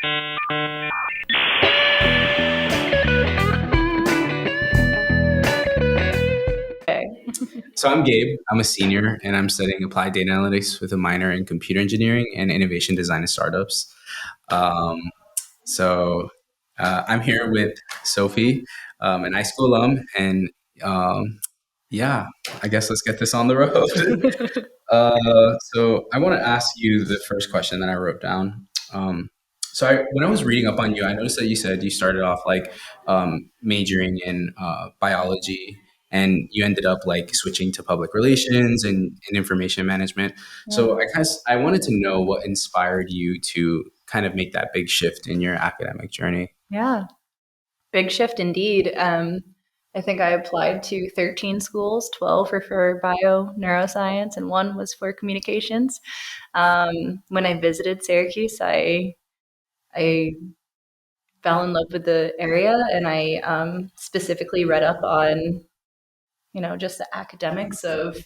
So I'm Gabe. I'm a senior and I'm studying applied data analytics with a minor in computer engineering and innovation design and startups. Um, I'm here with Sophie, an iSchool alum, and um, yeah, I guess let's get this on the road. So I want to ask you the first question that I wrote down. When I was reading up on you, I noticed that you said you started off like majoring in biology, and you ended up like switching to public relations and information management. So I wanted to know what inspired you to kind of make that big shift in your academic journey. Yeah, big shift indeed. I think I applied to 13 schools, 12 were for bio neuroscience, and one was for communications. When I visited Syracuse, I fell in love with the area, and I specifically read up on, just the academics of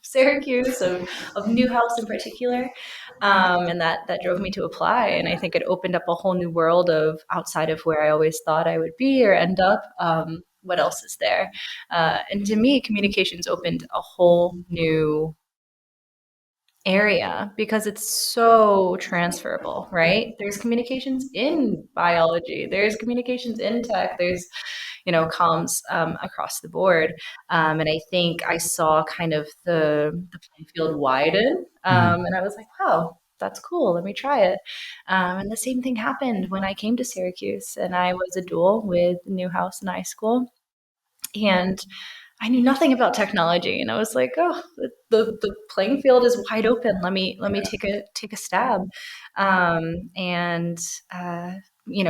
Syracuse, of Newhouse in particular. And that drove me to apply. And I think it opened up a whole new world of outside of where I always thought I would be or end up. What else is there? And to me, communications opened a whole new area because it's so transferable, right? There's communications in biology, there's communications in tech, there's comms across the board. And I think I saw kind of the playing field widen, and I was like, wow, that's cool. Let me try it. And the same thing happened when I came to Syracuse, and I was a dual with Newhouse and iSchool. And I knew nothing about technology, and I was like, "Oh, the playing field is wide open. Let me take a stab." And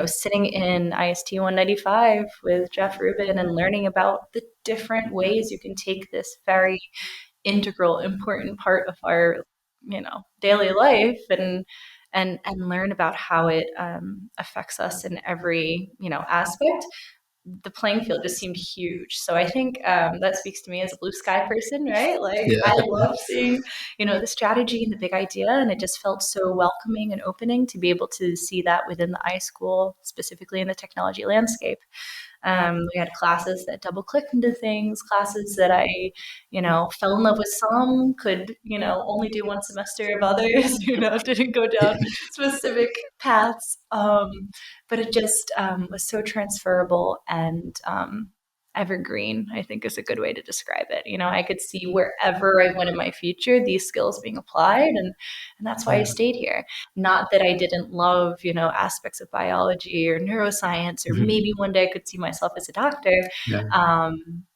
sitting in IST 195 with Jeff Rubin and learning about the different ways you can take this very integral, important part of our daily life and learn about how it affects us in every aspect. The playing field just seemed huge. So I think that speaks to me as a blue sky person, right? Like I love seeing, the strategy and the big idea, and it just felt so welcoming and opening to be able to see that within the iSchool, specifically in the technology landscape. We had classes that double clicked into things, classes that I, fell in love with some, could, only do one semester of others, didn't go down specific paths. But it just was so transferable and evergreen, I think is a good way to describe it. I could see wherever I went in my future, these skills being applied. And that's why I stayed here. Not that I didn't love, aspects of biology or neuroscience, or maybe one day I could see myself as a doctor.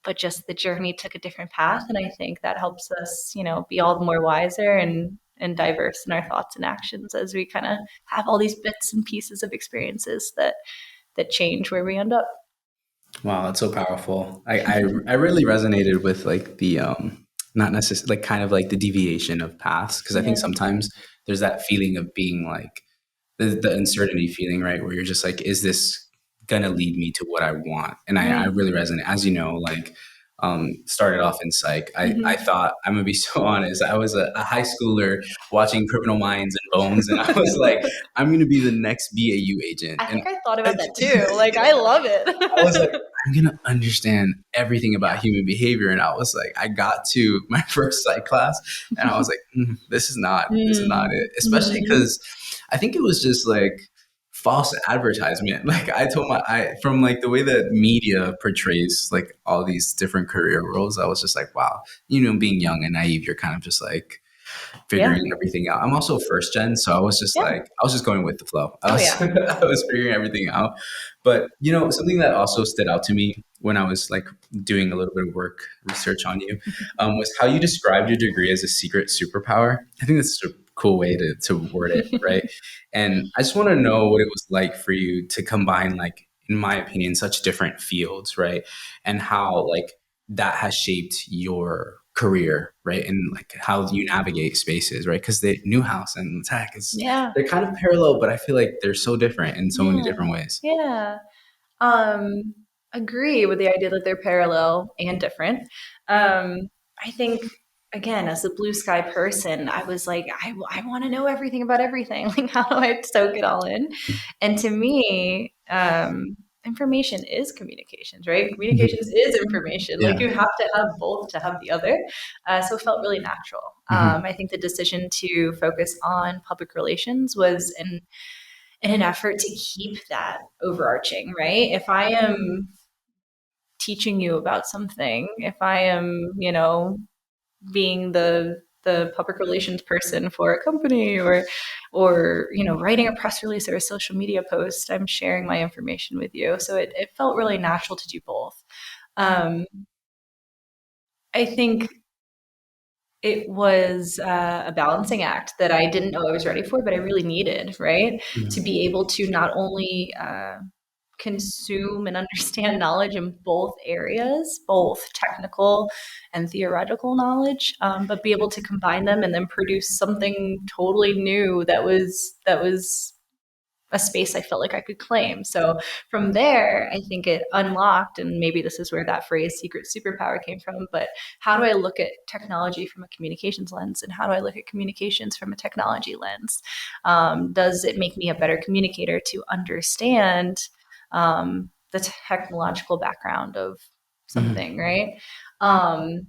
But just the journey took a different path. And I think that helps us, be all the more wiser and diverse in our thoughts and actions as we kind of have all these bits and pieces of experiences that change where we end up. Wow, that's so powerful. I really resonated with like the not necessarily like kind of like the deviation of paths, because I think sometimes there's that feeling of being like the uncertainty feeling, right? Where you're just like, is this gonna lead me to what I want? And I really resonate. As you know, like started off in psych. I thought, I'm gonna be so honest, I was a high schooler watching Criminal Minds and Bones, and I was like, I'm gonna be the next BAU agent. I think I thought about that too. Like, I love it. I was like, I'm gonna understand everything about human behavior, and I was like, I got to my first psych class, and I was like, this is not it. Especially because I think it was just like false advertisement. Like I told from like the way that media portrays like all these different career roles, I was just like, wow, being young and naive, you're kind of just like figuring everything out. I'm also first gen, so I was just like, I was just going with the flow. I was figuring everything out. But something that also stood out to me when I was like doing a little bit of work research on you was how you described your degree as a secret superpower. I think that's a cool way to word it, right? And I just want to know what it was like for you to combine, like, in my opinion, such different fields, right? And how like that has shaped your career, right? And like how you navigate spaces, right? Because the Newhouse and tech they're kind of parallel, but I feel like they're so different in so many different ways. Yeah. Agree with the idea that they're parallel and different. I think again, as a blue sky person, I was like, I want to know everything about everything. Like, how do I soak it all in? And to me, information is communications, right? Communications is information. Like, Yeah. you have to have both to have the other. So it felt really natural. Hmm. I think the decision to focus on public relations was in an effort to keep that overarching, right? If I am teaching you about something, if I am, being the public relations person for a company, or writing a press release or a social media post, I'm sharing my information with you. So it felt really natural to do both. um, I think it was a balancing act that I didn't know I was ready for, but I really needed, right? To Hmm. be able to not only consume and understand knowledge in both areas, both technical and theoretical knowledge, but be able to combine them and then produce something totally new that was a space I felt like I could claim. So from there, I think it unlocked, and maybe this is where that phrase secret superpower came from, but how do I look at technology from a communications lens? And how do I look at communications from a technology lens? Does it make me a better communicator to understand the technological background of Hmm. something, right? Um,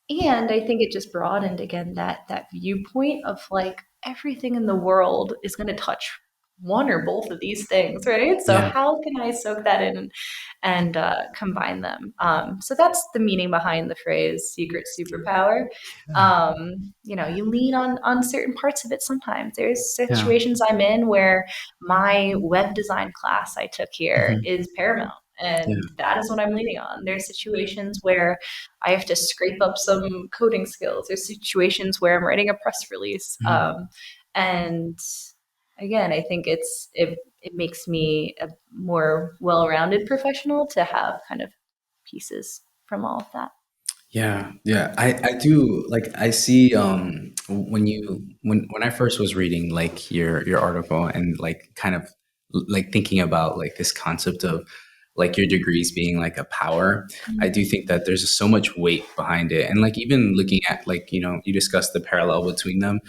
and I think it just broadened again that viewpoint of like everything in the world is going to touch one or both of these things, right? So Yeah. how can I soak that in and combine them? So that's the meaning behind the phrase "secret superpower." You lean on certain parts of it sometimes. There's Yeah. situations I'm in where my web design class I took here Hmm. is paramount. Yeah. And that is what I'm leaning on. There's situations where I have to scrape up some coding skills. There's situations where I'm writing a press release. Hmm. And again, I think it makes me a more well-rounded professional to have kind of pieces from all of that. Yeah, yeah. I do like I see when I first was reading like your article and like kind of like thinking about like this concept of like your degrees being like a power. I do think that there's so much weight behind it. And like even looking at like, you discussed the parallel between them.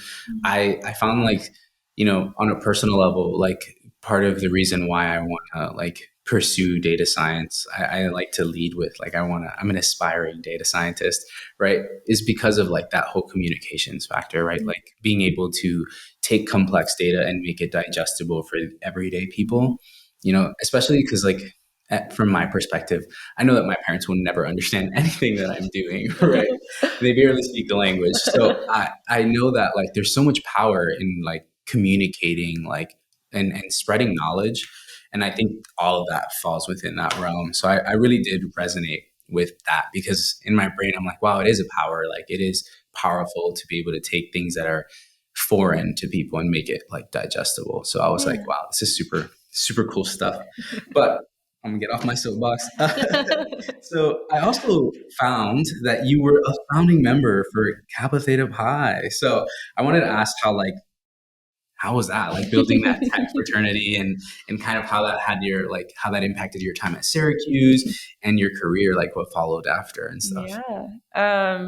I found like, on a personal level, like part of the reason why I want to like pursue data science, I like to lead with like I'm an aspiring data scientist, right? Is because of like that whole communications factor, right? Like being able to take complex data and make it digestible for everyday people, especially because like from my perspective, I know that my parents will never understand anything that I'm doing, right? They barely speak the language. So I know that like there's so much power in like communicating like and spreading knowledge. And I think all of that falls within that realm. So I really did resonate with that because in my brain, I'm like, wow, it is a power. Like it is powerful to be able to take things that are foreign to people and make it like digestible. So I was like, Yeah. wow, this is super, super cool stuff. But I'm gonna get off my soapbox. So I also found that you were a founding member for Kappa Theta Pi. So I wanted to ask how was that like building that tech fraternity and kind of how that had your like how that impacted your time at Syracuse and your career, like what followed after and stuff. Yeah.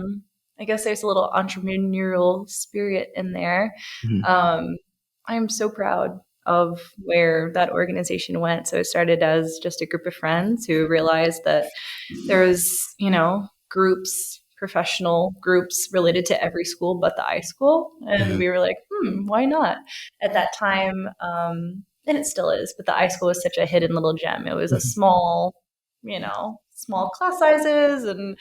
I guess there's a little entrepreneurial spirit in there. Mhm. Um, I'm so proud of where that organization went. So it started as just a group of friends who realized that there was, groups, professional groups related to every school but the iSchool. And Yeah. we were like, why not? At that time, and it still is, but the iSchool was such a hidden little gem. It was a Mhm. small class sizes and,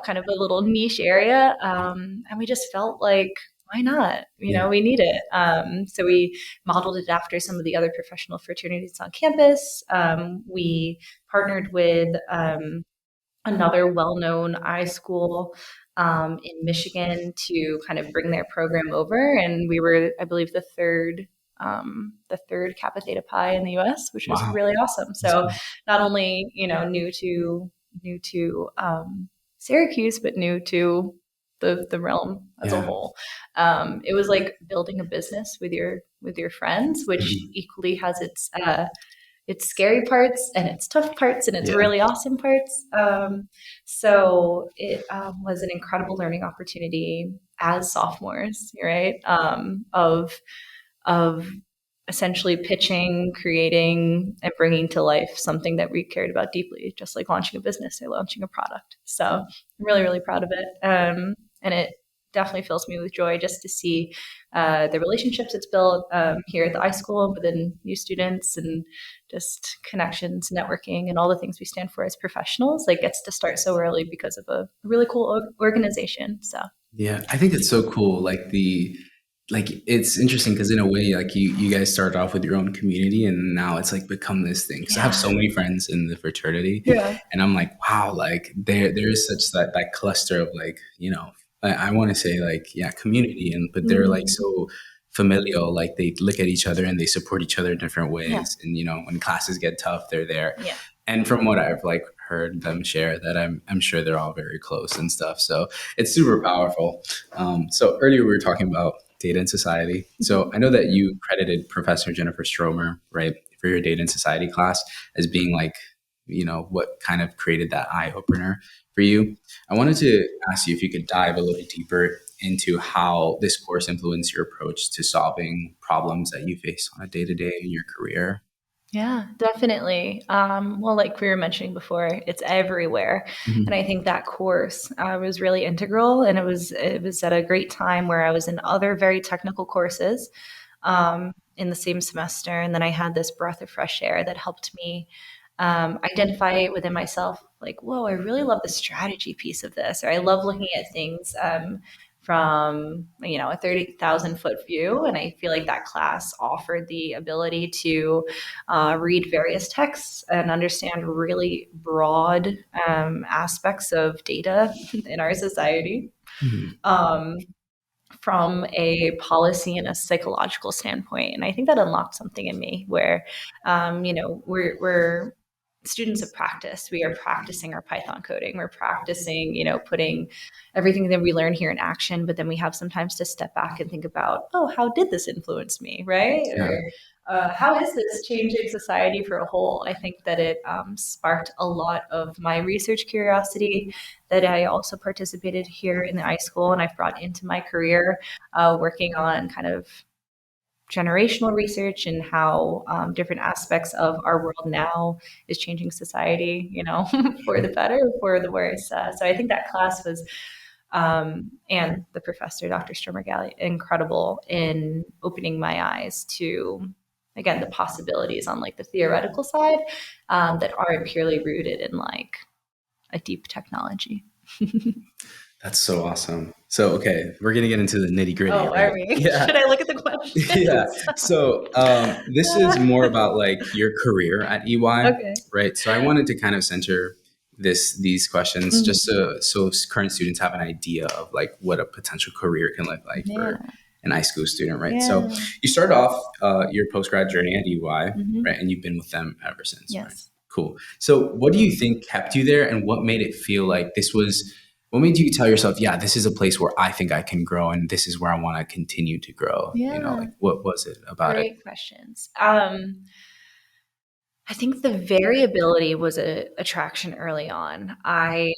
kind of a little niche area. And we just felt like, why not? Yeah. We need it. So we modeled it after some of the other professional fraternities on campus. We partnered with another well-known iSchool in Michigan to kind of bring their program over, and we were, I believe, the third Kappa Theta Pi in the U.S., which was Wow. really awesome. That's So cool. not only new to Syracuse, but new to the realm as a Yeah. whole. It was like building a business with your friends, which Mhm. equally has its its scary parts and its tough parts and its Yeah. really awesome parts. So it was an incredible learning opportunity as sophomores, right? Of essentially pitching, creating, and bringing to life something that we cared about deeply, just like launching a business or launching a product. So I'm really, really proud of it. And it definitely fills me with joy just to see the relationships it's built here at the iSchool within new students and just connections, networking, and all the things we stand for as professionals. Like gets to start so early because of a really cool organization. So Yeah, I think it's so cool. Like it's interesting because in a way, like you guys started off with your own community, and now it's like become this thing. Because I have so yeah, many friends in the fraternity, yeah. and I'm like, wow, like there is such that cluster of like, I want to say like, yeah, community, and but they're like Mm, so familial. Like they look at each other and they support each other in different yeah, ways. And when classes get tough, they're there. yeah. And from what I've like heard them share, that I'm sure they're all very close and stuff. So it's super powerful. So earlier we were talking about data and society. So I know that you credited Professor Jennifer Stromer, right, for your data and society class as being like, what kind of created that eye opener for you. I wanted to ask you if you could dive a little deeper into how this course influenced your approach to solving problems that you face on a day to day in your career. Yeah, definitely. Well, like we were mentioning before, it's everywhere, and Mhm. I think that course was really integral, and it was at a great time where I was in other very technical courses in the same semester, and then I had this breath of fresh air that helped me identify within myself, like, whoa, I really love the strategy piece of this, or I love looking at things from a 30,000 foot view, and I feel like that class offered the ability to read various texts and understand really broad aspects of data in our society. Mhm. Um, from a policy and a psychological standpoint. And I think that unlocked something in me where, we're students of practice. We are practicing our Python coding. We're practicing, putting everything that we learn here in action. But then we have sometimes to step back and think about, oh, how did this influence me, right? Yeah. Or how is this changing society for a whole? I think that it sparked a lot of my research curiosity that I also participated here in the iSchool and I've brought into my career, working on kind of generational research and how different aspects of our world now is changing society, for the better or for the worse. So I think that class was, and the professor, Dr. Stromer Galley, incredible in opening my eyes to, again, the possibilities on like the theoretical side that aren't purely rooted in like a deep technology. That's so awesome. So, okay, we're gonna get into the nitty gritty, Oh, are right? we? Yeah, Should I look at the yeah. questions? So, this is more about like your career at EY, Okay. right? So, I wanted to kind of center these questions just Mhm. so current students have an idea of like what a potential career can look like for Yeah. an iSchool student, right? So, Yeah. you started off your post grad journey at EY, Hmm. right? And you've been with them ever since, right? Yes. Cool. So, what do you think kept you there, and what made it feel like this was? What made you tell yourself, yeah, this is a place where I think I can grow and this is where I want to continue to grow? Yeah. Like what was it about it? Great questions. I think the variability was a attraction early on. I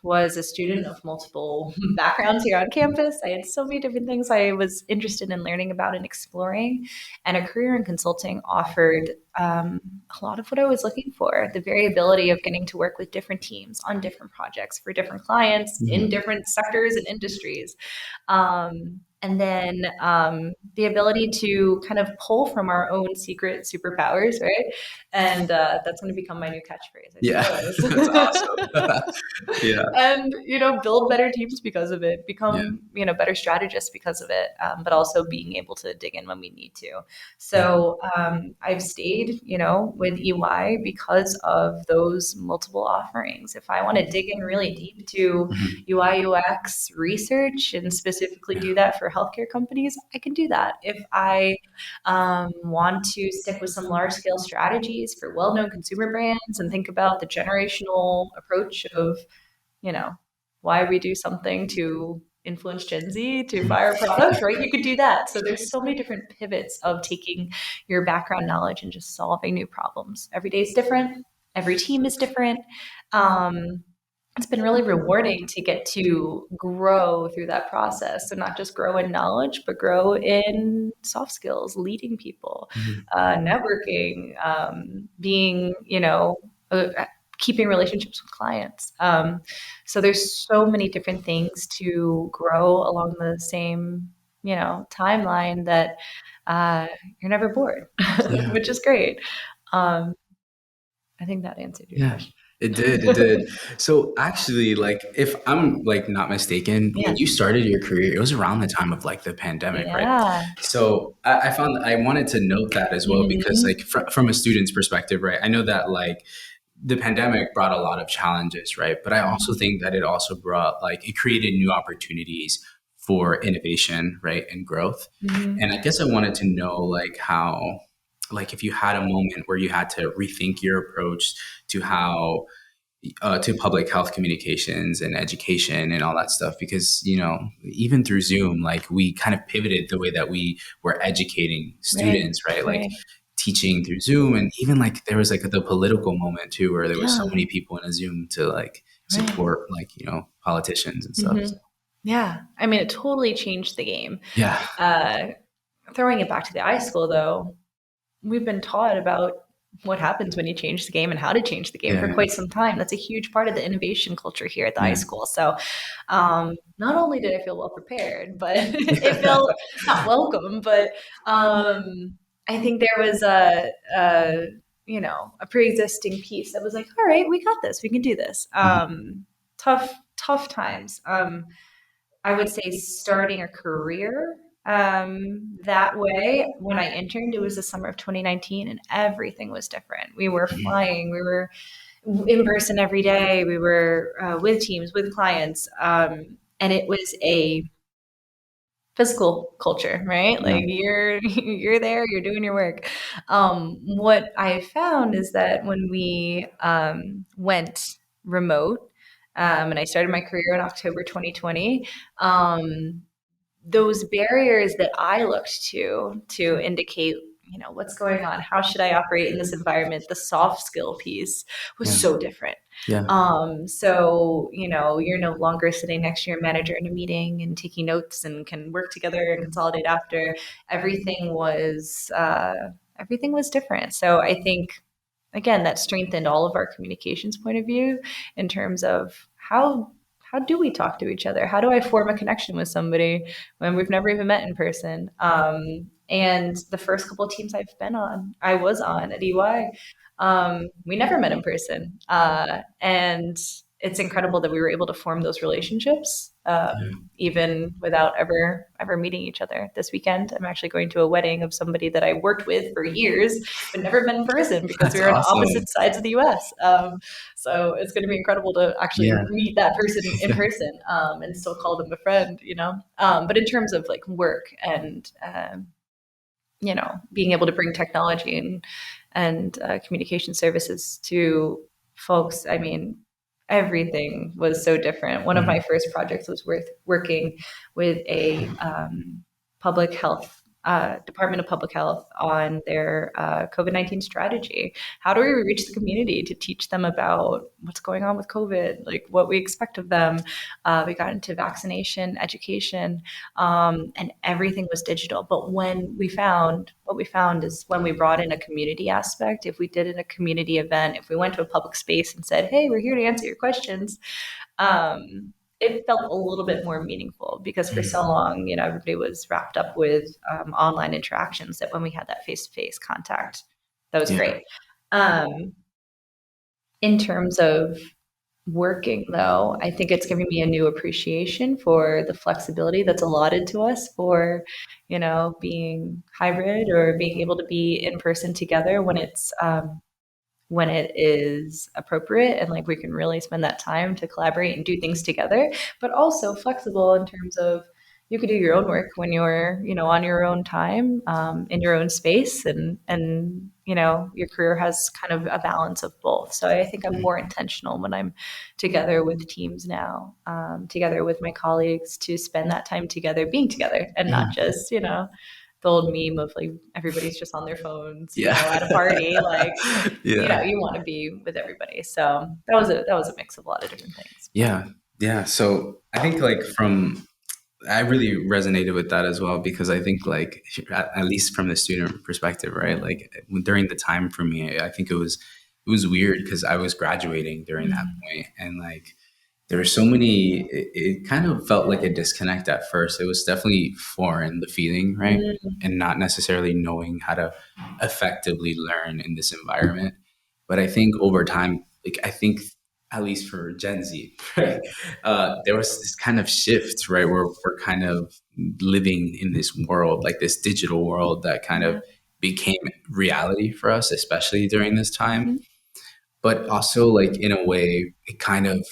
was a student of multiple backgrounds here on campus. I had so many different things I was interested in learning about and exploring, and a career in consulting offered a lot of what I was looking for. The variability of getting to work with different teams on different projects for different clients in Mhm. different sectors and industries. And then the ability to kind of pull from our own secret superpowers, right? And that's going to become my new catchphrase, I Yeah, that's suppose. awesome. Yeah, And build better teams because of it, yeah, become better strategists because of it, but also being able to dig in when we need to. yeah. So I've stayed with EY because of those multiple offerings. If I want to dig in really deep to Mhm. UI UX research and specifically Yeah, do that for healthcare companies, I can do that. If I want to stick with some large scale strategies for well known consumer brands and think about the generational approach of, you know, why we do something to influence Gen Z to buy our product, right? You could do that. So there's so many different pivots of taking your background knowledge and just solving new problems. Every day is different. Every team is different. It's been really rewarding to get to grow through that process. So not just grow in knowledge, but grow in soft skills, leading people, networking, being, keeping relationships with clients. So there's so many different things to grow along the same, timeline that you're never bored, Yeah. which is great. I think that answered your question. It did. It did. So actually, like, if I'm like not mistaken, when you started your career, it was around the time of like the pandemic, right? Yeah. So I found I wanted to note that as well because, like, from a student's perspective, right? I know that like the pandemic brought a lot of challenges, right? But I also think that it also brought like it created new opportunities for innovation, right, and growth. And I guess I wanted to know like how, like, if you had a moment where you had to rethink your approach to how to public health communications and education and all that stuff, because even through Zoom, like, we kind of pivoted the way that we were educating students, right? Like teaching through Zoom, and even like there was like the political moment too, where there was so many people in a Zoom to like support like politicians and stuff. So, Yeah, I mean, it totally changed the game. yeah, Throwing it back to the iSchool, though, we've been taught about what happens when you change the game and how to change the game for quite some time. That's a huge part of the innovation culture here at the iSchool. So not only did I feel well prepared, but it felt not welcome, but I think there was a pre-existing piece that was like, all right, we got this, we can do this. Tough times. I would say starting a career that way. When I interned, it was the summer of 2019, and everything was different. We were flying, we were in person every day, we were with teams, with clients, and it was a physical culture, right? Like you're there, you're doing your work. What I found is that when we went remote, and I started my career in October 2020, those barriers that I looked to indicate, what's going on, how should I operate in this environment, the soft skill piece was so different. So, you're no longer sitting next to your manager in a meeting and taking notes and can work together and consolidate after. Everything was different. So I think, again, that strengthened all of our communications point of view in terms of how do we talk to each other? How do I form a connection with somebody when we've never even met in person? And the first couple of teams I was on at EY, we never met in person. And it's incredible that we were able to form those relationships, even without ever meeting each other. This weekend, I'm actually going to a wedding of somebody that I worked with for years, but never met in person because we were on opposite sides of the U.S. So it's going to be incredible to actually meet that person in person, and still call them a friend, But in terms of like work and being able to bring technology and communication services to folks, I mean, everything was so different. One of my first projects was working with a public health Department of Public Health on their COVID-19 strategy. How do we reach the community to teach them about what's going on with COVID, like what we expect of them? We got into vaccination, education, and everything was digital. But what we found is when we brought in a community aspect, if we did in a community event, if we went to a public space and said, hey, we're here to answer your questions, it felt a little bit more meaningful because for so long, everybody was wrapped up with online interactions, that when we had that face-to-face contact, that was great. In terms of working, though, I think it's giving me a new appreciation for the flexibility that's allotted to us for, being hybrid or being able to be in person together when it is appropriate, and like we can really spend that time to collaborate and do things together, but also flexible in terms of, you could do your own work when you're, on your own time, in your own space, and your career has kind of a balance of both. So I think I'm more intentional when I'm together with teams now, together with my colleagues, to spend that time together, being together, and not just, the old meme of like everybody's just on their phones, Yeah. at a party. Like, Yeah. you want to be with everybody. So that was a mix of a lot of different things. Yeah. Yeah. So I think like I really resonated with that as well, because I think like at least from the student perspective, right? Like during the time for me, I think it was weird because I was graduating during that point, and like there were so many. It kind of felt like a disconnect at first. It was definitely foreign, the feeling, right? And not necessarily knowing how to effectively learn in this environment. But I think over time, like I think at least for Gen Z, right, there was this kind of shift, right, where we're kind of living in this world, like this digital world that kind of became reality for us, especially during this time. But also, like in a way, it kind of,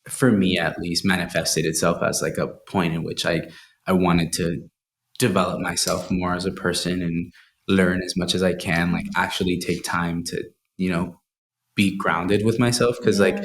for me at least, manifested itself as like a point in which I wanted to develop myself more as a person and learn as much as I can, like actually take time to, be grounded with myself. Cause like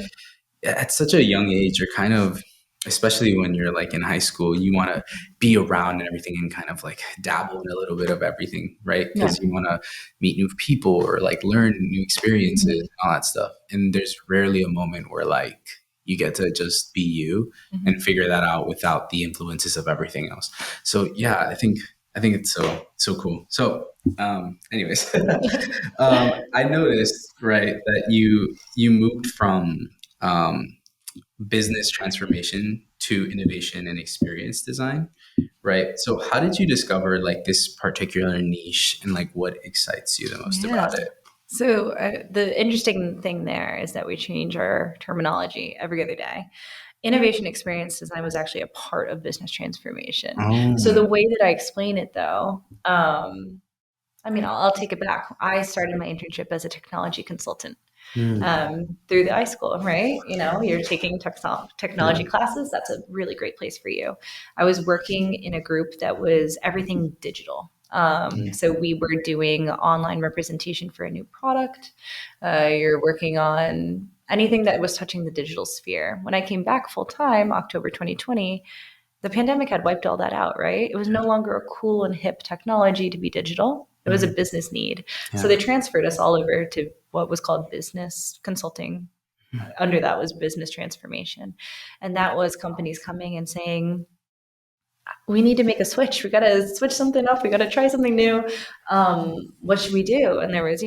at such a young age, you're kind of, especially when you're like in high school, you want to be around and everything and kind of like dabble in a little bit of everything, right? Yeah. Because you want to meet new people or like learn new experiences and all that stuff. And there's rarely a moment where like you get to just be you and figure that out without the influences of everything else. So yeah, I think it's so cool. So, anyways, I noticed, right, that you moved from um, business transformation to innovation and experience design, right? So how did you discover like this particular niche, and like what excites you the most Yeah. about it? So the interesting thing there is that we change our terminology every other day. Innovation experience design was actually a part of business transformation. So Oh. the way that I explain it, though, I'll take it back. I started my internship as a technology consultant, through the iSchool, right? You're taking technology classes. That's a really great place for you. I was working in a group that was everything digital. So we were doing online representation for a new product. You're working on anything that was touching the digital sphere. When I came back full time, October 2020, the pandemic had wiped all that out, right? It was no longer a cool and hip technology to be digital. It was a business need. So they transferred us all over to what was called business consulting. Under that was business transformation. And that was companies coming and saying, we need to make a switch. We got to switch something up. We got to try something new. What should we do? And there was,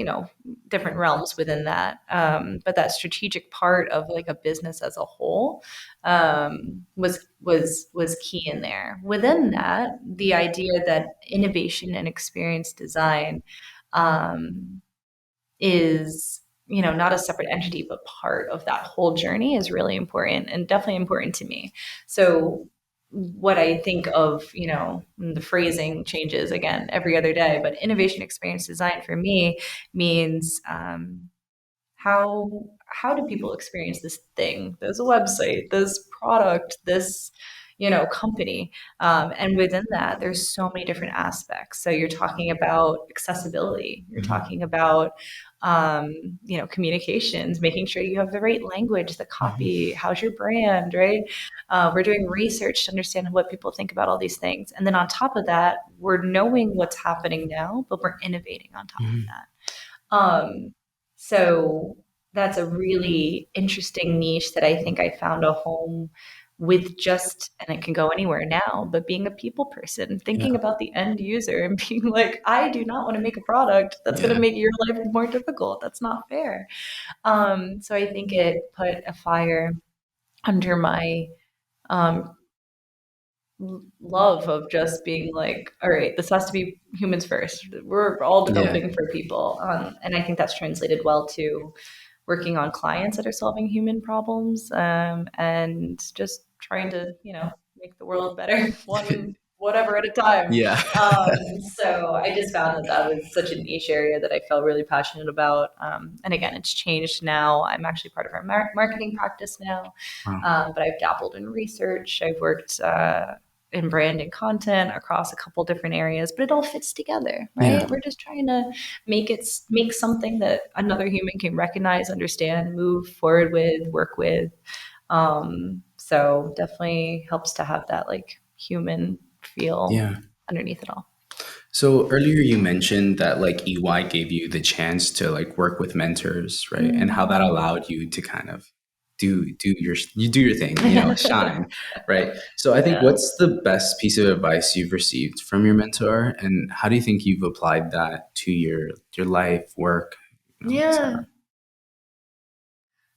different realms within that. But that strategic part of like a business as a whole was key in there. Within that, the idea that innovation and experience design is not a separate entity but part of that whole journey is really important, and definitely important to me. So what I think of, the phrasing changes again every other day, but innovation experience design for me means how do people experience this thing, this website, this product, this company, and within that there's so many different aspects. So you're talking about accessibility, you're talking about communications, making sure you have the right language, the copy, how's your brand, right? We're doing research to understand what people think about all these things, and then on top of that we're knowing what's happening now, but we're innovating on top of that. So that's a really interesting niche that I think I found a home with, just, and it can go anywhere now, but being a people person, thinking about the end user and being like, I do not want to make a product that's going to make your life more difficult. That's not fair. So I think it put a fire under my um, love of just being like, all right, this has to be humans first. We're all Yeah. developing for people. And I think that's translated well to working on clients that are solving human problems, and just trying to, make the world better, one whatever at a time. Yeah. So I just found that was such a niche area that I felt really passionate about. And again, it's changed now. I'm actually part of our marketing practice now, Wow. but I've dabbled in research. I've worked in brand and content across a couple different areas, but it all fits together, right? Yeah. We're just trying to make something that another human can recognize, understand, move forward with, work with. So definitely helps to have that like human feel Yeah. underneath it all. So earlier you mentioned that like EY gave you the chance to like work with mentors, right? And how that allowed you to kind of do your thing, shine, right? So I think Yeah. what's the best piece of advice you've received from your mentor, and how do you think you've applied that to your life, work, Yeah. etc.?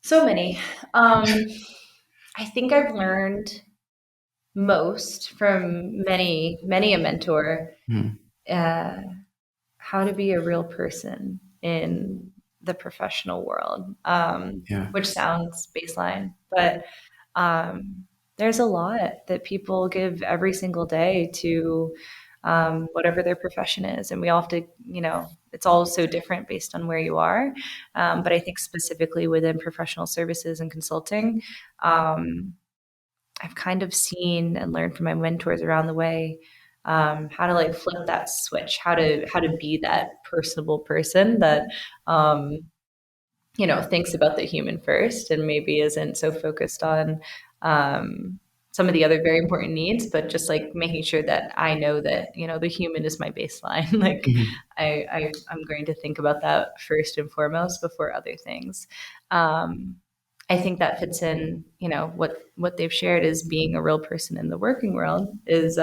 So many. I think I've learned most from many a mentor, Mhm. uh, how to be a real person in the professional world, Yeah. which sounds baseline, but there's a lot that people give every single day to whatever their profession is. And we all have to, it's all so different based on where you are. But I think specifically within professional services and consulting, I've kind of seen and learned from my mentors around the way how to like flip that switch, how to be that personable person that thinks about the human first and maybe isn't so focused on some of the other very important needs, but just like making sure that I know that the human is my baseline. Like Mhm. I'm going to think about that first and foremost before other things. Um, I think that fits in, what they've shared is being a real person in the working world is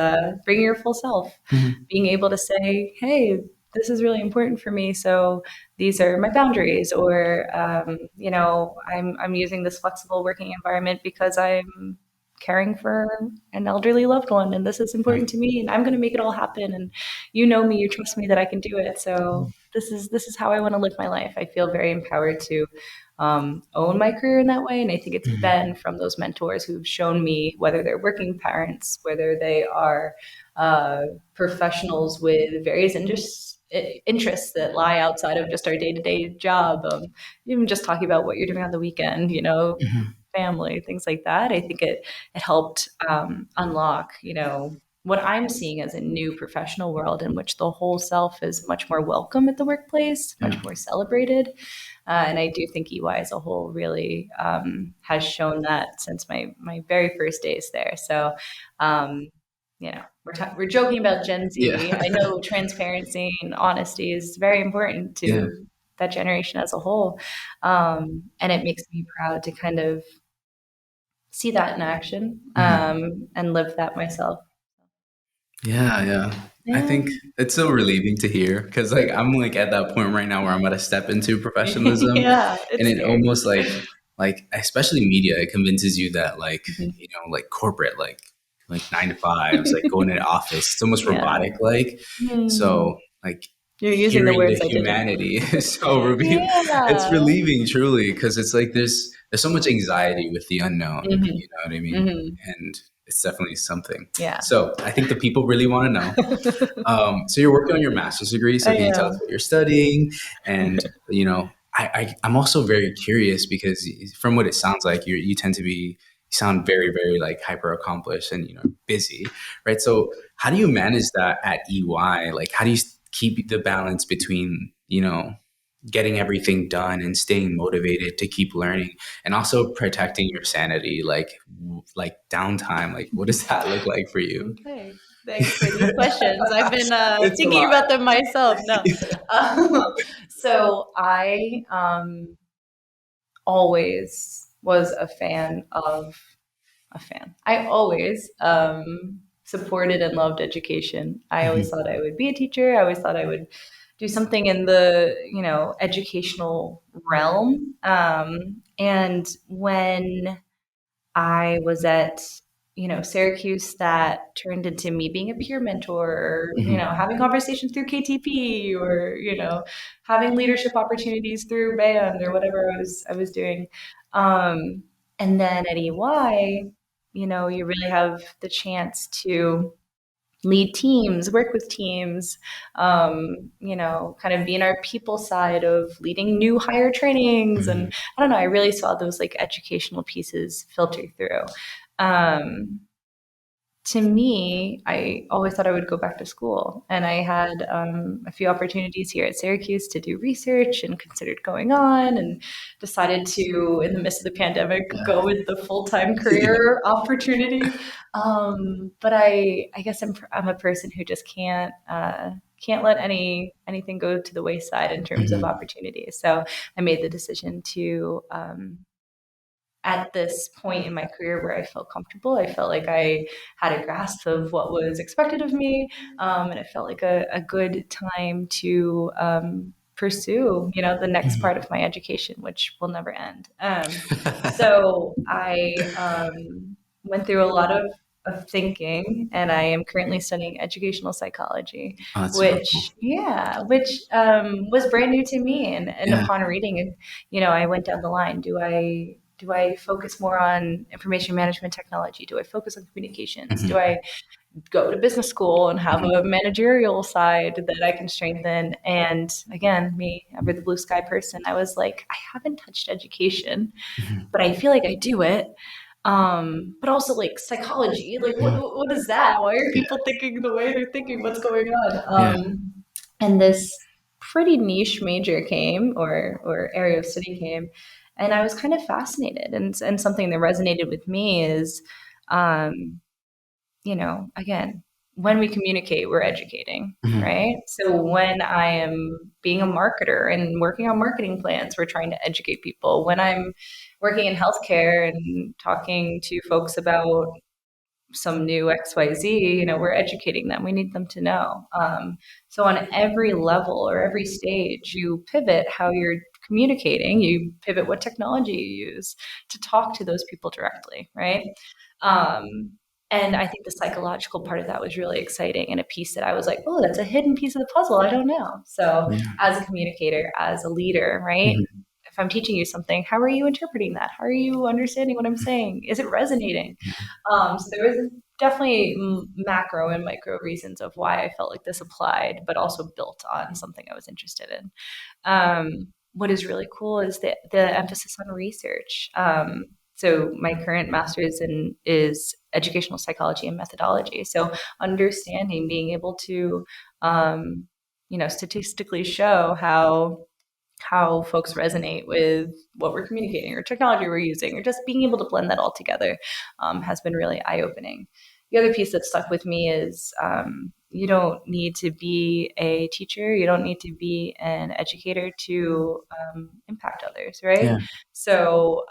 bringing your full self, Mhm. being able to say, hey, this is really important for me. So these are my boundaries, or I'm using this flexible working environment because I'm caring for an elderly loved one, and this is Right. important to me, and I'm going to make it all happen. And me, you trust me that I can do it. So this is how I want to live my life. I feel very empowered to own my career in that way, and I think it's Mhm. been from those mentors who've shown me, whether they're working parents, whether they are professionals with various interests that lie outside of just our day-to-day job, even just talking about what you're doing on the weekend, Mhm. family, things like that. I think it helped unlock, what I'm seeing as a new professional world in which the whole self is much more welcome at the workplace, Yeah. much more celebrated. And I do think EY as a whole really has shown that since my very first days there. So, we're joking about Gen Z. Yeah. I know transparency and honesty is very important Yeah. to that generation as a whole. And it makes me proud to kind of see that in action Mhm. and live that myself. Yeah, yeah. I Yeah. think it's so relieving to hear because like I'm like at that point right now where I'm gonna step into professionalism, Yeah, and it's it scary. almost like especially media, it convinces you that like Mhm. like corporate like 9 to 5s, like going into office, it's almost Yeah. robotic like. Mm. So like You're using the hearing the words I didn't. humanity is so it's Yeah. relieving truly because it's like there's so much anxiety with the unknown, Hmm. you know what I mean? Hmm. And it's definitely something. Yeah. So I think the people really want to know. So you're working on your master's degree. So I can you tell us am. what you're studying? And I'm also very curious because from what it sounds like, you tend to be you sound very very like hyper accomplished and busy, right? So how do you manage that at EY? Like how do you keep the balance between getting everything done and staying motivated to keep learning and also protecting your sanity like downtime, like what does that look like for you? Okay. Thanks for these questions. I've been It's a thinking lot. about them myself. No. So I always was a fan. I always supported and loved education. I always Mhm. thought I would be a teacher. I always thought I would do something in the educational realm. And when I was at Syracuse, that turned into me being a peer mentor, or Mhm. having conversations through KTP, or having leadership opportunities through band or whatever I was doing. Um, and then at EY, you really have the chance to lead teams, work with teams, kind of be in our people side of leading new hire trainings. Mhm. And I don't know, I really saw those like educational pieces filter through. Um, to me, I always thought I would go back to school. And I had a few opportunities here at Syracuse to do research and considered going on, and decided to, in the midst of the pandemic, go with the full-time career opportunity. But I guess I'm a person who just can't let anything go to the wayside in terms of opportunities. So I made the decision to at this point in my career where I felt comfortable. I felt like I had a grasp of what was expected of me, and it felt like a good time to pursue, the next part of my education, which will never end. So I went through a lot of thinking, and I am currently studying educational psychology, Oh, that's super cool. which was brand new to me. And Yeah. upon reading it, I went down the line. Do I focus more on information management technology? Do I focus on communications? Do I go to business school and have a managerial side that I can strengthen? And again, me, ever the blue sky person, I was like, I haven't touched education, but I feel like I do it. But also like psychology, like what is that? Why are people thinking the way they're thinking? What's going on? Yeah. And this pretty niche major came, or area of study came, and I was kind of fascinated. And something that resonated with me is, um, again, when we communicate, we're educating, right? So when I am being a marketer and working on marketing plans, we're trying to educate people. When I'm working in healthcare and talking to folks about some new XYZ, we're educating them. We need them to know. So on every level or every stage, you pivot how you're communicating, you pivot what technology you use to talk to those people directly, right? Um, and I think the psychological part of that was really exciting, and a piece that I was like, oh, that's a hidden piece of the puzzle. I don't know. So as a communicator, as a leader, right? If I'm teaching you something, how are you interpreting that? How are you understanding what I'm saying? Is it resonating? So there was definitely macro and micro reasons of why I felt like this applied, but also built on something I was interested in. What is really cool is the emphasis on research. So my current master's is educational psychology and methodology. So understanding, being able to, statistically show how folks resonate with what we're communicating or technology we're using, or just being able to blend that all together, has been really eye-opening. The other piece that stuck with me is, you don't need to be a teacher, you don't need to be an educator to impact others, right? Yeah. So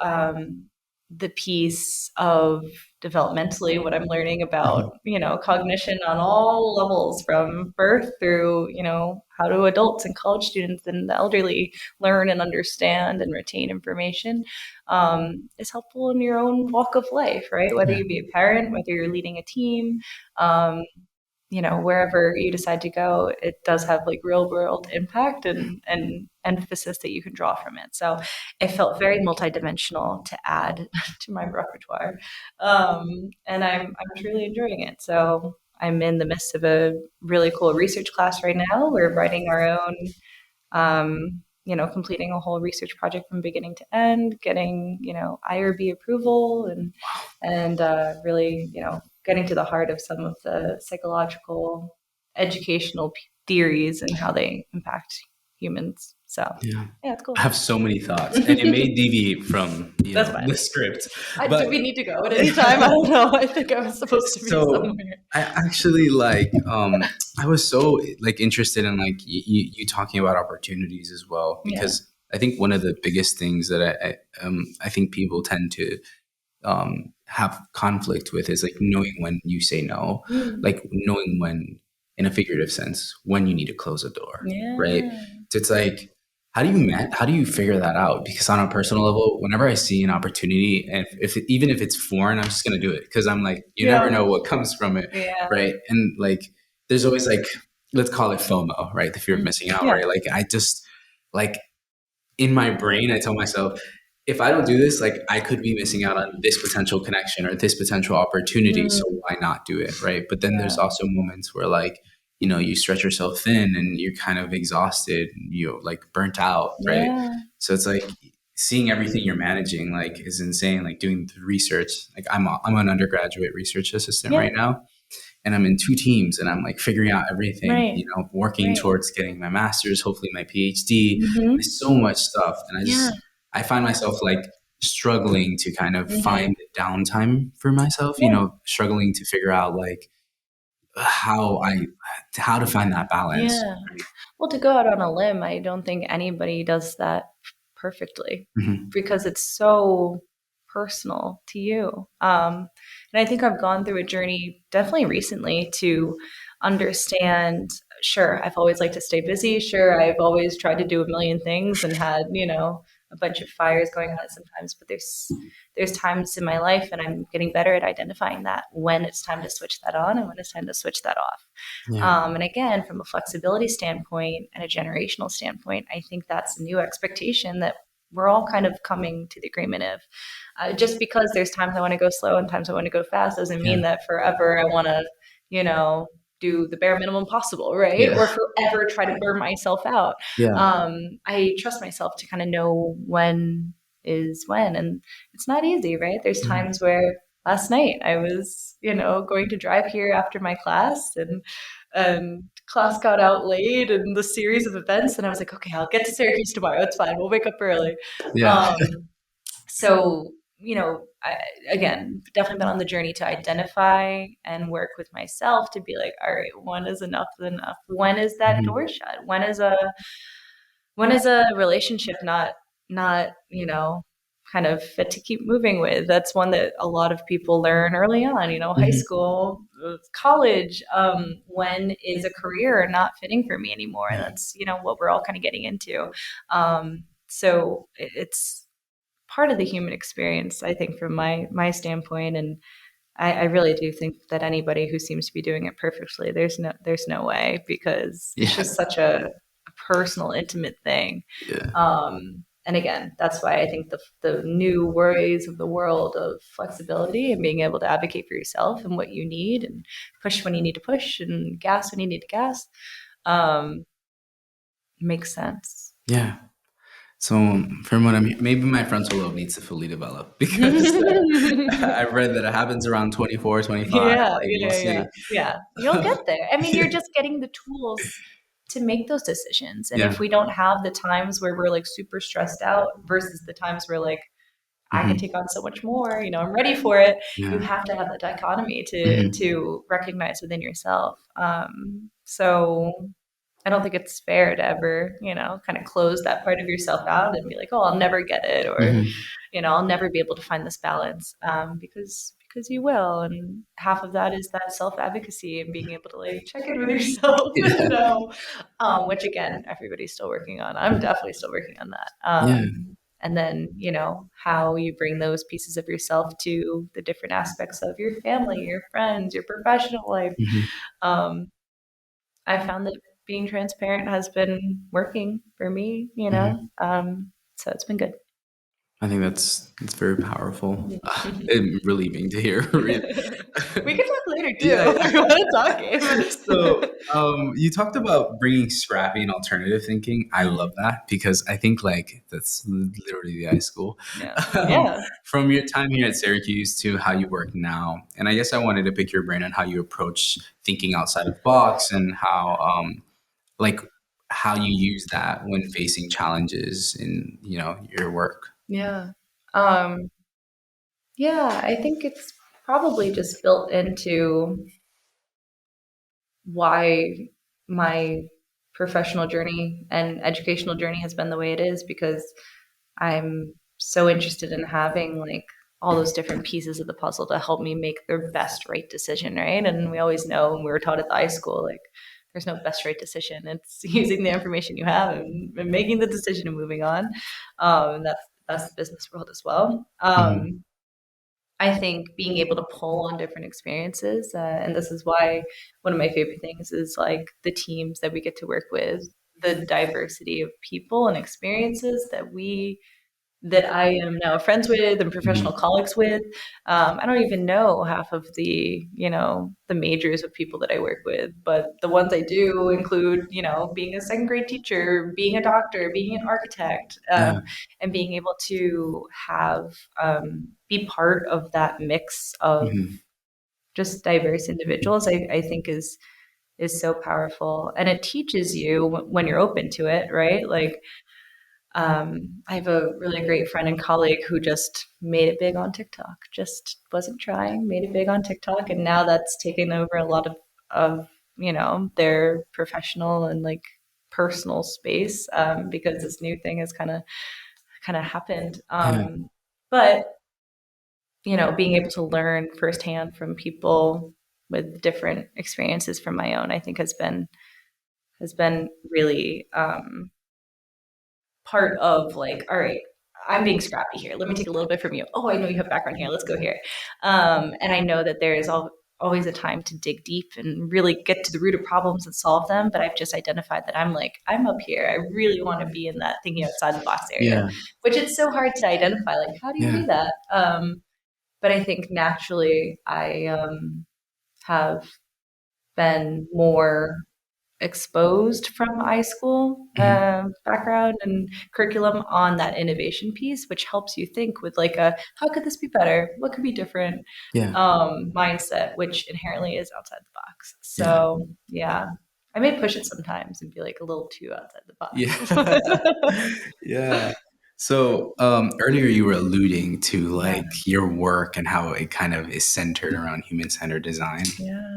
the piece of developmentally what I'm learning about, cognition on all levels from birth through, how do adults and college students and the elderly learn and understand and retain information, is helpful in your own walk of life, right? Whether you be a parent, whether you're leading a team, wherever you decide to go, it does have like real world impact and emphasis that you can draw from it. So it felt very multidimensional to add to my repertoire. And I'm truly enjoying it. So I'm in the midst of a really cool research class right now. We're writing our own, completing a whole research project from beginning to end, getting, IRB approval, and really, getting to the heart of some of the psychological educational theories and how they impact humans. So yeah, it's cool. I have so many thoughts, and it may deviate from the script. But do we need to go at any time? I don't know. I think I was supposed to be somewhere. I actually I was so interested in you talking about opportunities as well, because I think one of the biggest things that I think people tend to have conflict with is knowing when you say no, knowing when, in a figurative sense, when you need to close a door, right? So it's how do you figure that out? Because on a personal level, whenever I see an opportunity, and even if it's foreign, I'm just gonna do it, because I'm you never know what comes from it, right? And there's always let's call it FOMO, right? The fear of missing out, right? I just in my brain, I tell myself, if I don't do this, I could be missing out on this potential connection or this potential opportunity. So why not do it, right? But then there's also moments where you stretch yourself thin and you're kind of exhausted, and burnt out, right? So it's seeing everything you're managing like is insane. Like doing the research, like I'm an undergraduate research assistant Yeah. right now, and I'm in 2 teams, and I'm like figuring out everything, Right. working Right. towards getting my master's, hopefully my PhD. Mm-hmm. There's so much stuff, and Yeah. I find myself like struggling to kind of Mm-hmm. find downtime for myself, Yeah. struggling to figure out like how I how to find that balance. Yeah. Well, to go out on a limb, I don't think anybody does that perfectly Hmm. because it's so personal to you. And I think I've gone through a journey definitely recently to understand. Sure, I've always liked to stay busy. Sure, I've always tried to do a million things and had, a bunch of fires going on at sometimes. But there's times in my life, and I'm getting better at identifying that when it's time to switch that on and when it's time to switch that off. Yeah. And again, from a flexibility standpoint and a generational standpoint, I think that's a new expectation that we're all kind of coming to the agreement of. Just because there's times I want to go slow and times I want to go fast doesn't Yeah. mean that forever I want to, you know, do the bare minimum possible, right? Yeah. Or forever try to burn myself out. Yeah. I trust myself to kind of know when is when. And it's not easy, right? There's Mhm. times where last night I was, going to drive here after my class and class got out late and the series of events and I was like, okay, I'll get to Syracuse tomorrow. It's fine. We'll wake up early. Yeah. So, again, definitely been on the journey to identify and work with myself to be like, all right, when is enough enough? When is that Mhm. door shut? When is a relationship not kind of fit to keep moving with? That's one that a lot of people learn early on, high Mhm. school, college. When is a career not fitting for me anymore? And Yeah. that's what we're all kind of getting into. So it's part of the human experience, I think, from my standpoint. And I really do think that anybody who seems to be doing it perfectly, there's no way, because it's Yeah. just such a personal, intimate thing. Yeah. And again, that's why I think the new worries of the world of flexibility and being able to advocate for yourself and what you need and push when you need to push and gas when you need to gas um, makes sense. Yeah. So from what maybe my frontal lobe needs to fully develop because I've read that it happens around 24, 25. Yeah, Like we'll yeah, yeah, see. yeah. You'll get there. I mean, you're just getting the tools to make those decisions. And Yeah. if we don't have the times where we're like super stressed out versus the times where like I can Hmm. take on so much more, I'm ready for it. You Yeah. have to have that dichotomy to Hmm. to recognize within yourself. So I don't think it's fair to ever, kind of close that part of yourself out and be like, oh, I'll never get it, or Hmm. I'll never be able to find this balance, because you will. And half of that is that self advocacy and being able to like check in with yourself and Yeah. know, which again, everybody's still working on. I'm definitely still working on that. Yeah. And then, how you bring those pieces of yourself to the different aspects of your family, your friends, your professional life. Hmm. Um, I found that being transparent has been working for me, Hmm. so it's been good. I think that's very powerful. we And relieving to hear. Really. can talk later too Yeah. if you want to talk, So, Gabe. you talked about bringing scrappy and alternative thinking. I love that because I think like that's literally the iSchool. Yeah. Um, Yeah. from your time here at Syracuse to how you work now, and I guess I wanted to pick your brain on how you approach thinking outside of the box and like how you use that when facing challenges in your work. Yeah. Um, yeah, I think it's probably just built into why my professional journey and educational journey has been the way it is, because I'm so interested in having like all those different pieces of the puzzle to help me make the best right decision, right? And we always know, and we were taught at the iSchool, like there's no best right decision. It's using the information you have and making the decision and moving on. That's the business world as well. Hmm. I think being able to pull on different experiences, and this is why one of my favorite things is like the teams that we get to work with, the diversity of people and experiences that we that I am now friends with and professional colleagues with. I don't even know half of the, the majors of people that I work with, but the ones I do include, being a second grade teacher, being a doctor, being an architect, and being able to have, be part of that mix of just diverse individuals, I think is so powerful. And it teaches you when you're open to it, right? Like, I have a really great friend and colleague who just made it big on TikTok, just wasn't trying, made it big on TikTok. And now that's taken over a lot of their professional and like personal space, because this new thing has kind of happened. But, being able to learn firsthand from people with different experiences from my own, I think has been really, part of like, all right, I'm being scrappy here. Let me take a little bit from you. Oh, I know you have background here. Let's go here. And I know that there is always a time to dig deep and really get to the root of problems and solve them. But I've just identified that I'm up here. I really want to be in that thinking outside the box area, which it's so hard to identify. Like, how do you do that? But I think naturally I have been more exposed from iSchool background and curriculum on that innovation piece, which helps you think with like a how could this be better? What could be different? Mindset, which inherently is outside the box. So yeah. I may push it sometimes and be like a little too outside the box. Yeah. So earlier you were alluding to like your work and how it kind of is centered around human-centered design,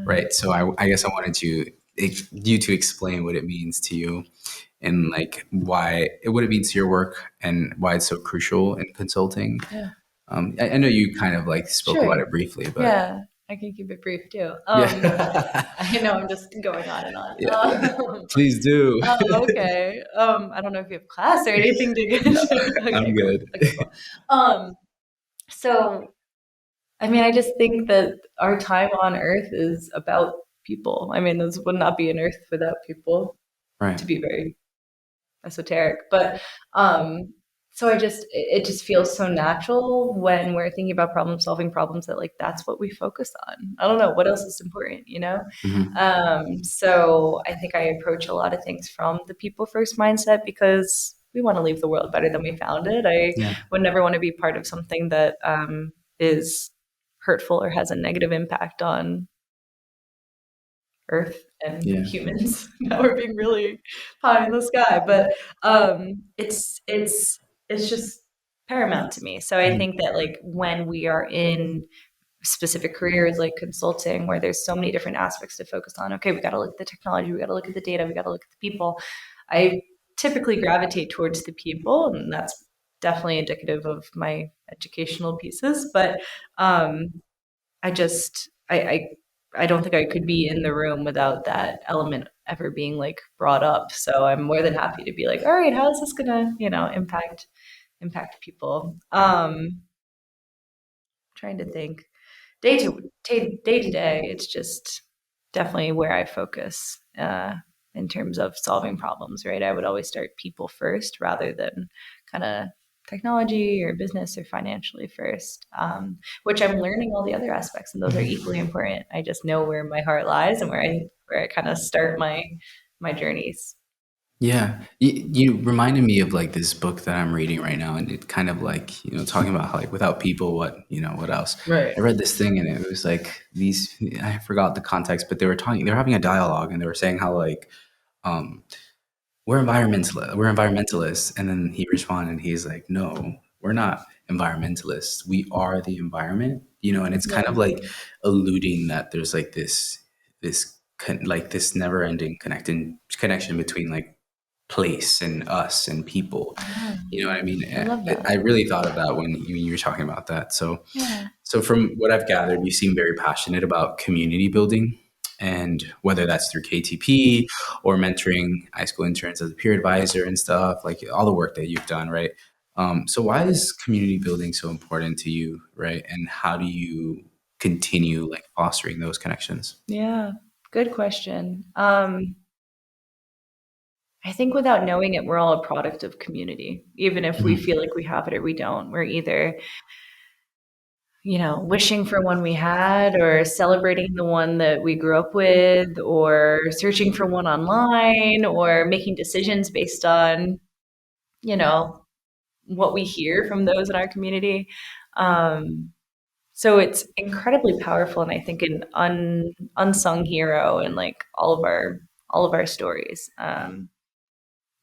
right? So I guess I wanted you to explain what it means to you and like what it means to your work and why it's so crucial in consulting. I know you kind of like spoke about it briefly, but I can keep it brief too. yeah, I know I'm just going on and on. please do. Okay. I don't know if you have class or anything to get into. Okay, I'm cool. good. Okay, cool. So I mean, I just think that our time on Earth is about people. I mean, this would not be an Earth without people, to be very esoteric. But so it just feels so natural when we're thinking about solving problems that like that's what we focus on. I don't know what else is important, So I think I approach a lot of things from the people first mindset because we want to leave the world better than we found it. I would never want to be part of something that is hurtful or has a negative impact on Earth and humans. Now we're being really high in the sky, but it's just paramount to me. So I think that like when we are in specific careers like consulting where there's so many different aspects to focus on, okay, we got to look at the technology, we got to look at the data, we got to look at the people. I typically gravitate towards the people, and that's definitely indicative of my educational pieces. But I just I don't think I could be in the room without that element ever being like brought up. So I'm more than happy to be like, all right, how is this gonna, impact people? Trying to think. Day to day, it's just definitely where I focus in terms of solving problems, right? I would always start people first rather than kind of technology or business or financially first, which I'm learning all the other aspects, and those are equally important. I just know where my heart lies and where I kind of start my journeys. Yeah, you reminded me of like this book that I'm reading right now, and it kind of like talking about how like without people, what else? Right. I read this thing, and it was like these. I forgot the context, but they were having a dialogue, and they were saying how like um, we're environmentalists, and then he responded, and he's like, no, we're not environmentalists. We are the environment, and it's kind of like alluding that there's like this never ending connection between like place and us and people. You know what I mean? I love that. I really thought of that when you were talking about that. Yeah. So from what I've gathered, you seem very passionate about community building, and whether that's through KTP or mentoring high school interns as a peer advisor and stuff, like all the work that you've done, right? So why is community building so important to you, right? And how do you continue like fostering those connections? Yeah. Good question. I think without knowing it, we're all a product of community. Even if we feel like we have it or we don't, we're either, wishing for one we had or celebrating the one that we grew up with or searching for one online or making decisions based on, you know, what we hear from those in our community. Um, so it's incredibly powerful, and I think an unsung hero in like all of our stories.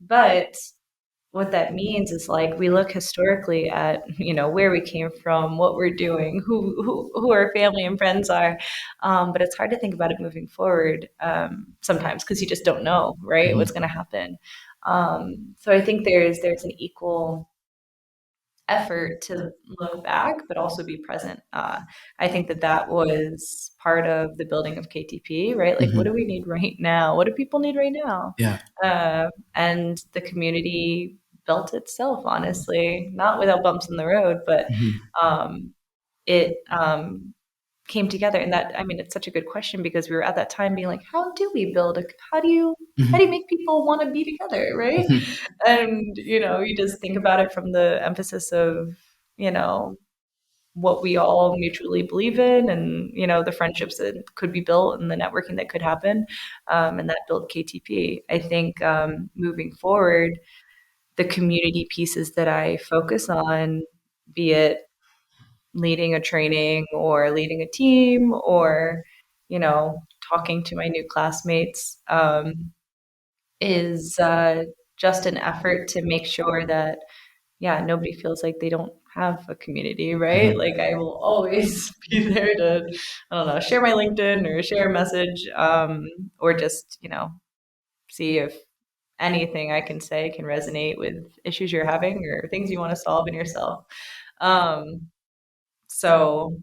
But what that means is like we look historically at where we came from, what we're doing, who our family and friends are, but it's hard to think about it moving forward sometimes because you just don't know, right, what's going to happen. So I think there's an equal effort to look back, but also be present. I think that was part of the building of KTP, right? Like, what do we need right now? What do people need right now? Yeah. And the community built itself, honestly, not without bumps in the road, but it came together. And that, I mean, it's such a good question because we were at that time being like, how do we build how do you make people want to be together, right? And you just think about it from the emphasis of you know what we all mutually believe in, and the friendships that could be built and the networking that could happen, and that built KTP. I think moving forward, the community pieces that I focus on, be it leading a training or leading a team or you know talking to my new classmates, is just an effort to make sure that, yeah, nobody feels like they don't have a community, right? Like I will always be there to, I don't know, share my LinkedIn or share a message, or just, see if anything I can say can resonate with issues you're having or things you want to solve in yourself. Um, so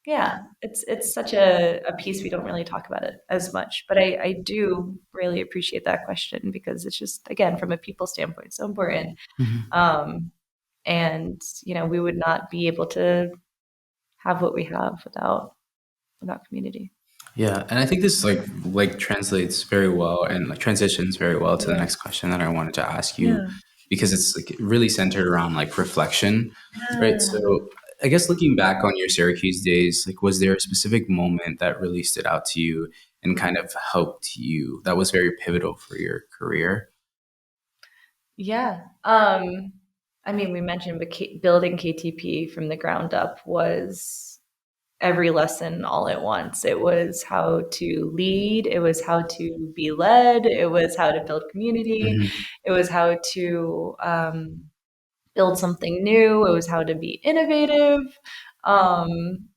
yeah, it's such a piece we don't really talk about it as much, but I do really appreciate that question because it's just, again, from a people standpoint, so important. Um, and we would not be able to have what we have without community. Yeah, and I think this like translates very well and like transitions very well to the Yeah. next question that I wanted to ask you, Yeah. because it's like really centered around like reflection, right? Yeah. So I guess looking back on your Syracuse days, like was there a specific moment that really stood out to you and kind of helped you that was very pivotal for your career? Yeah. I mean, we mentioned, but building KTP from the ground up was every lesson all at once. It was how to lead, it was how to be led, it was how to build community, it was how to build something new, it was how to be innovative. Um,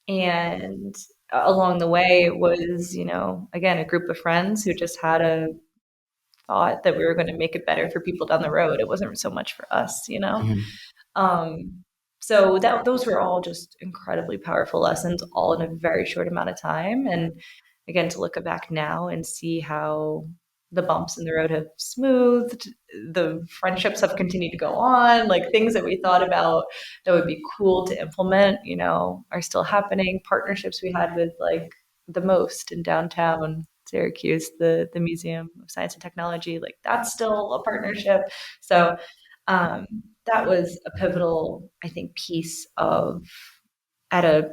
and along the way, it was, again, a group of friends who just had a thought that we were going to make it better for people down the road. It wasn't so much for us. Um, so those were all just incredibly powerful lessons, all in a very short amount of time. And again, to look back now and see how the bumps in the road have smoothed, the friendships have continued to go on, like things that we thought about that would be cool to implement, are still happening. Partnerships we had with like the most in downtown Syracuse, the Museum of Science and Technology, like that's still a partnership. So um, that was a pivotal, I think, piece of at a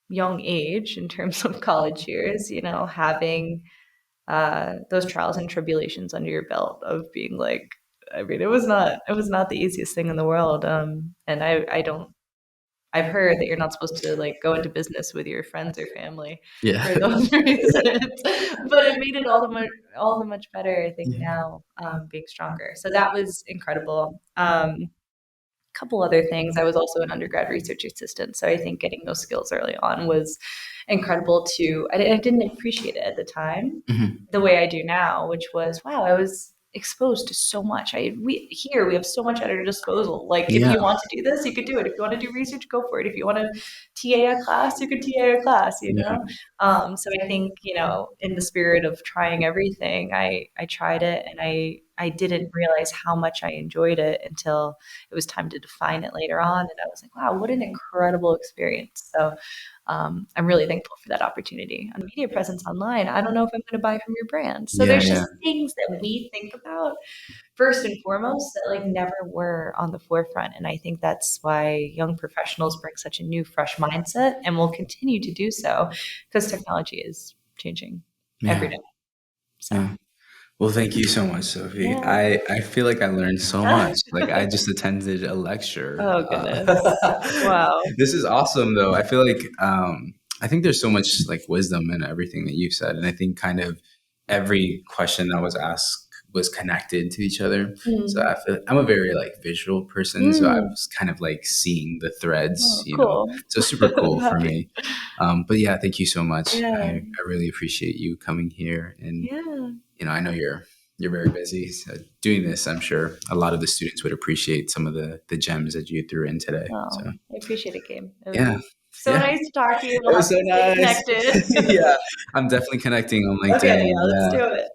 young age in terms of college years, having those trials and tribulations under your belt of being like, I mean, it was not the easiest thing in the world. And I don't, I've heard that you're not supposed to like go into business with your friends or family Yeah. for those reasons, but it made it all the much better, I think, Yeah. now, being stronger. So that was incredible. Couple other things. I was also an undergrad research assistant, so I think getting those skills early on was incredible too. I didn't appreciate it at the time the way I do now, which was, wow, I was exposed to so much. We have so much at our disposal. Like if Yeah. you want to do this, you could do it. If you want to do research, go for it. If you want to TA a class, you could TA a class. Yeah. So I think in the spirit of trying everything, I tried it, and I didn't realize how much I enjoyed it until it was time to define it later on. And I was like, wow, what an incredible experience. So I'm really thankful for that opportunity. On media presence online, I don't know if I'm going to buy from your brand. So Yeah, there's yeah, just things that we think about first and foremost that like never were on the forefront. And I think that's why young professionals bring such a new, fresh mindset and will continue to do so because technology is changing every yeah, day. So, yeah. Well, thank you so much, Sophie. yeah. I feel like I learned so much. Like I just attended a lecture. Oh, goodness. Wow. This is awesome, though. I feel like I think there's so much like wisdom in everything that you've said, and I think kind of every question that was asked was connected to each other. So Mm. I feel I'm a very like visual person, so I Mm. was kind of like seeing the threads, Oh, cool. So super I'm cool for happy. me. But yeah, thank you so much. Yeah. I really appreciate you coming here, and Yeah. I know you're very busy. So doing this, I'm sure a lot of the students would appreciate some of the gems that you threw in today. Oh, So I appreciate it, Gabe. It was yeah, so yeah, nice to talk to you. We'll it have was so to stay nice. connected. Yeah, I'm definitely connecting on Okay, LinkedIn. yeah, let's Yeah. do it.